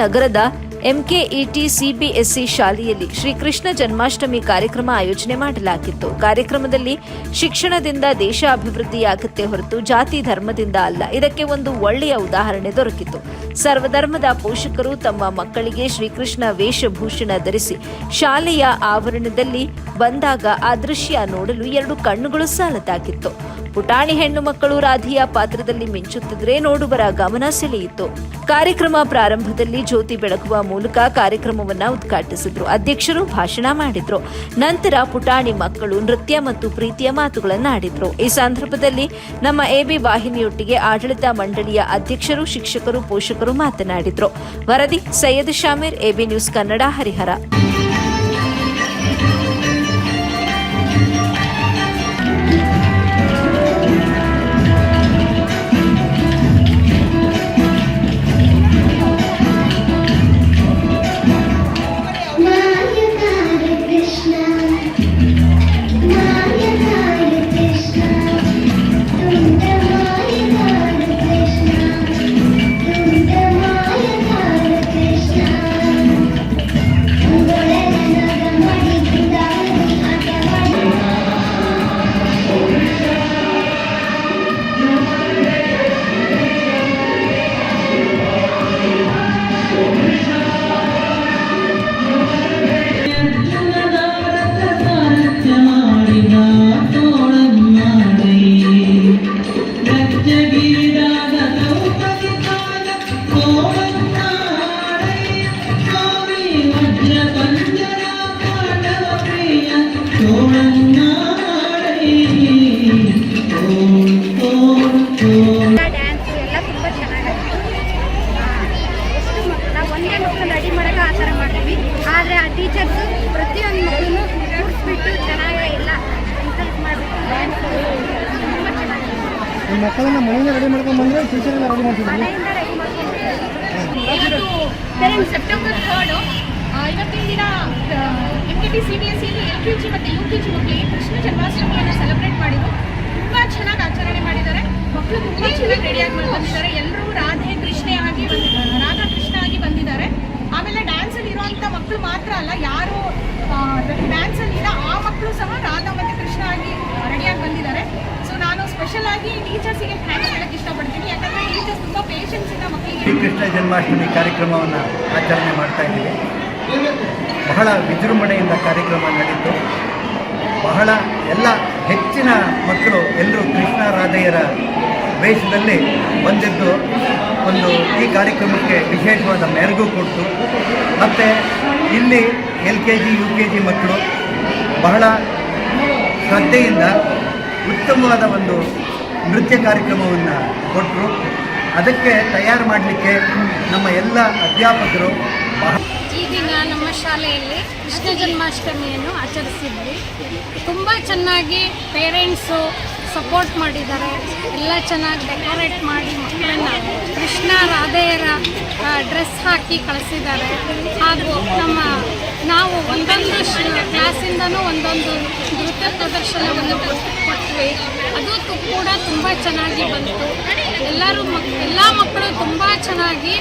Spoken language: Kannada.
ನಗರದ ಎಂಕೆಇಟಿ ಸಿಬಿಎಸ್ಇ ಶಾಲೆಯಲ್ಲಿ ಶ್ರೀಕೃಷ್ಣ ಜನ್ಮಾಷ್ಟಮಿ ಕಾರ್ಯಕ್ರಮ ಆಯೋಜನೆ ಮಾಡಲಾಗಿತ್ತು. ಕಾರ್ಯಕ್ರಮದಲ್ಲಿ ಶಿಕ್ಷಣದಿಂದ ದೇಶ ಅಭಿವೃದ್ಧಿಯಾಗುತ್ತೆ ಹೊರತು ಜಾತಿ ಧರ್ಮದಿಂದ ಅಲ್ಲ. ಇದಕ್ಕೆ ಒಂದು ಒಳ್ಳೆಯ ಉದಾಹರಣೆ ದೊರಕಿತು. ಸರ್ವಧರ್ಮದ ಪೋಷಕರು ತಮ್ಮ ಮಕ್ಕಳಿಗೆ ಶ್ರೀಕೃಷ್ಣ ವೇಷಭೂಷಣ ಧರಿಸಿ ಶಾಲೆಯ ಆವರಣದಲ್ಲಿ ಬಂದಾಗ ಆ ದೃಶ್ಯ ನೋಡಲು 2 ಕಣ್ಣುಗಳು ಸಾಲದಾಗಿತ್ತು. ಪುಟಾಣಿ ಹೆಣ್ಣು ಮಕ್ಕಳು ರಾಧಿಯ ಪಾತ್ರದಲ್ಲಿ ಮಿಂಚುತ್ತಿದ್ರೆ ನೋಡುವರ ಗಮನ ಸೆಳೆಯಿತು. ಕಾರ್ಯಕ್ರಮ ಪ್ರಾರಂಭದಲ್ಲಿ ಜ್ಯೋತಿ ಬೆಳಗುವ ಮೂಲಕ ಕಾರ್ಯಕ್ರಮವನ್ನು ಉದ್ಘಾಟಿಸಿದ್ರು. ಅಧ್ಯಕ್ಷರು ಭಾಷಣ ಮಾಡಿದ್ರು. ನಂತರ ಪುಟಾಣಿ ಮಕ್ಕಳು ನೃತ್ಯ ಮತ್ತು ಪ್ರೀತಿಯ ಮಾತುಗಳನ್ನಾಡಿದ್ರು. ಈ ಸಂದರ್ಭದಲ್ಲಿ ನಮ್ಮ ಎಬಿ ವಾಹಿನಿಯೊಟ್ಟಿಗೆ ಆಡಳಿತ ಮಂಡಳಿಯ ಅಧ್ಯಕ್ಷರು, ಶಿಕ್ಷಕರು, ಪೋಷಕರು ಮಾತನಾಡಿದ್ರು. ವರದಿ Syed Shameer, AB news Kannada, Harihar. Ready ಮಾಡೋಕೆ ಆ ಥರ ಮಾಡ್ತೀವಿ. ಆದರೆ ಆ ಟೀಚರ್ಸ್ ಪ್ರತಿಯೊಂದು ಮಕ್ಕಳನ್ನು ಕೂರಿಸ್ಬಿಟ್ಟು ಚೆನ್ನಾಗಿ ಎಲ್ಲ ಎನ್ಕರೇಜ್ ಮಾಡಿಬಿಟ್ಟು ಡ್ಯಾನ್ಸ್ ತುಂಬ ಚೆನ್ನಾಗಿದೆ. ಮಕ್ಕಳನ್ನ ಮನೆಯಿಂದ ರೆಡಿ ಮಾಡ್ಕೊಂಡು ಬಂದರೆ ಟೀಚರ್ ಎಲ್ಲ ರೆಡಿ ಮಾಡ್ತೀವಿ. ಮನೆಯಿಂದ ರೆಡಿ ಮಾಡ್ಕೊಂಡು ಸೆಪ್ಟೆಂಬರ್ 3 ಇವತ್ತಿನ ದಿನ ಎಂಕೆಟಿ ಸಿಬಿಎಸ್ಇ LKG ಮತ್ತು UKG ಮಕ್ಕಳಿಗೆ ಕೃಷ್ಣ ಜನ್ಮಾಷ್ಟಮಿಯನ್ನು ಸೆಲೆಬ್ರೇಟ್ ಮಾಡಿದ್ರು. ತುಂಬ ಚೆನ್ನಾಗಿ ಆಚರಣೆ ಮಾಡಿದ್ದಾರೆ. ಮಕ್ಕಳು ತುಂಬ ಚೆನ್ನಾಗಿ ರೆಡಿಯಾಗಿ ಬಂದಿದ್ದಾರೆ. ಎಲ್ಲರೂ ರಾಧಾ ಕೃಷ್ಣ ಆಗಿ ಬಂದಿದ್ದಾರೆ. ಆಮೇಲೆ ಡ್ಯಾನ್ಸಲ್ಲಿ ಇರುವಂಥ ಮಕ್ಕಳು ಮಾತ್ರ ಅಲ್ಲ, ಯಾರು ಡ್ಯಾನ್ಸಲ್ಲಿ ಇರೋ ಆ ಮಕ್ಕಳು ಸಹ ರಾಧಾ ಮತ್ತು ಕೃಷ್ಣ ಆಗಿ ರೆಡಿಯಾಗಿ ಬಂದಿದ್ದಾರೆ. ಸೊ ನಾನು ಸ್ಪೆಷಲ್ ಆಗಿ ಟೀಚರ್ಸಿಗೆ ಥ್ಯಾಂಕ್ಸ್ ಹೇಳಕ್ಕೆ ಇಷ್ಟಪಡ್ತೀನಿ. ಯಾಕಂದರೆ ಟೀಚರ್ಸ್ ತುಂಬ ಪೇಷನ್ಸಿಂದ ಮಕ್ಕಳಿಗೆ ಶ್ರೀಕೃಷ್ಣ ಜನ್ಮಾಷ್ಟಮಿ ಕಾರ್ಯಕ್ರಮವನ್ನು ಆಚರಣೆ ಮಾಡ್ತಾ ಇದ್ದೀವಿ. ಬಹಳ ವಿಜೃಂಭಣೆಯಿಂದ ಕಾರ್ಯಕ್ರಮ ನಡೀತು. ಬಹಳ ಹೆಚ್ಚಿನ ಮಕ್ಕಳು ಎಲ್ಲರೂ ಕೃಷ್ಣ ರಾಧೆಯರ ವೇಷದಲ್ಲಿ ಬಂದಿದ್ದು ಈ ಕಾರ್ಯಕ್ರಮಕ್ಕೆ ವಿಶೇಷವಾದ ಮೆರುಗು ಕೊಟ್ಟು, ಮತ್ತು ಇಲ್ಲಿ LKG UKG ಮಕ್ಕಳು ಬಹಳ ಶ್ರದ್ಧೆಯಿಂದ ಉತ್ತಮವಾದ ನೃತ್ಯ ಕಾರ್ಯಕ್ರಮವನ್ನು ಕೊಟ್ಟರು. ಅದಕ್ಕೆ ತಯಾರು ಮಾಡಲಿಕ್ಕೆ ನಮ್ಮ ಎಲ್ಲ ಅಧ್ಯಾಪಕರು ಈ ದಿನ ನಮ್ಮ ಶಾಲೆಯಲ್ಲಿ ಕೃಷ್ಣ ಜನ್ಮಾಷ್ಟಮಿಯನ್ನು ಆಚರಿಸಿದ್ವಿ. ತುಂಬ ಚೆನ್ನಾಗಿ ಪೇರೆಂಟ್ಸು ಸಪೋರ್ಟ್ ಮಾಡಿದ್ದಾರೆ. ಎಲ್ಲ ಚೆನ್ನಾಗಿ ಡೆಕೋರೇಟ್ ಮಾಡಿ ಮಕ್ಕಳನ್ನ ಕೃಷ್ಣ ರಾಧೆಯರ ಡ್ರೆಸ್ ಹಾಕಿ ಕಳಿಸಿದ್ದಾರೆ. ಹಾಗೂ ನಾವು ಒಂದೊಂದು ಕ್ಲಾಸಿಂದನೂ ಒಂದೊಂದು ನೃತ್ಯ ಪ್ರದರ್ಶನವನ್ನು ಕೊಟ್ವಿ. ಅದು ಕೂಡ ತುಂಬ ಚೆನ್ನಾಗಿ ಬಂತು. ಎಲ್ಲ ಮಕ್ಕಳು ತುಂಬ ಚೆನ್ನಾಗಿ